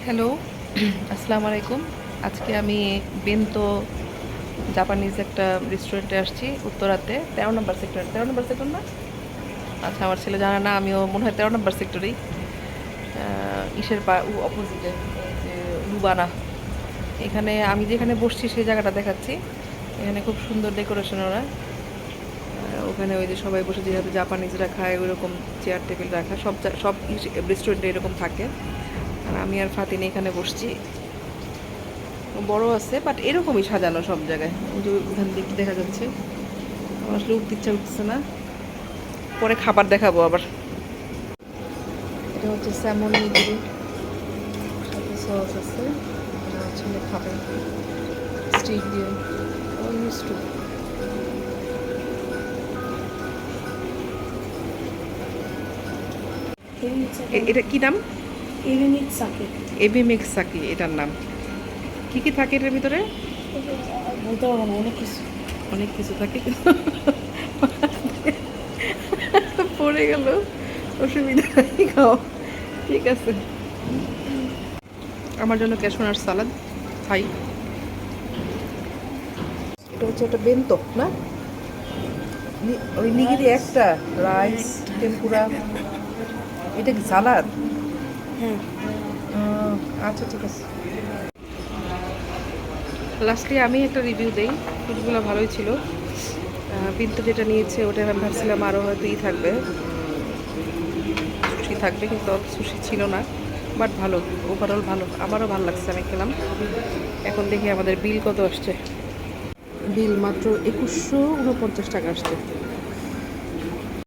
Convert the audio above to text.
Hello, আসসালামু আলাইকুম। আজকে আমি বেন্তো জাপানিজ একটা রেস্টুরেন্টে আসছি উত্তরাতে, 13 নম্বর সেক্টর। 13 নম্বর সেক্টর না? আচ্ছা, আমার ছেলে জানে না, আমিও মনে হয় 13 নম্বর সেক্টরেই। ইসের অপোজিটে যে লুবানা, এখানে আমি যেখানে বসছি সেই জায়গাটা দেখাচ্ছি। এখানে খুব সুন্দর ডেকোরেশন ওরা। ওখানে ওই যে সবাই বসে যেভাবে জাপানিজরা খায় ওইরকম চেয়ার টেবিল রাখা, সব রেস্টুরেন্টে এরকম থাকে। আর আমি আর ফাতিন এখানে বসছি। বড় আছে বাট এরকমই সাজানো সব জায়গায়। ওই যে ওখান থেকে দেখা যাচ্ছে। আমার আসলে উঠতে ইচ্ছা উঠছে না, পরে খাবার দেখাবো আবার। এটা হচ্ছে স্যামন নিগিরি, সাথে সস আছে। এটা হচ্ছে খাবার স্টিক দিয়ে মিষ্টি। এটা কি নাম? এবি মিক্স সাকি এটার নাম। কি কি থাকে এটার ভিতরে? বলতে পারবো না, অনেক কিছু। অনেক কিছু থাকে, পড়ে গেল, অসুবিধা নেই, খাও, ঠিক আছে। আমার জন্য ক্যাশনার সালাদ খাই। এটা হচ্ছে একটা বেন্তো না, ওই নিগিরি একটা রাইস টেম্পুরা। এটা কি সালাদ? হ্যাঁ, আচ্ছা, ঠিক আছে। লাস্টলি আমি একটা রিভিউ দেই। ফুডগুলো ভালোই ছিল। বিন্তু যেটা নিয়েছে ওটা আমি ভাবছিলাম আরও হয়তো থাকবে, সুশি থাকবে, কিন্তু অত সুশি ছিল না। বাট ভালো, ওভারঅল ভালো, আমারও ভালো লাগছে, আমি খেলাম। এখন দেখি আমাদের বিল কত আসছে। বিল মাত্র 2149 টাকা আসছে।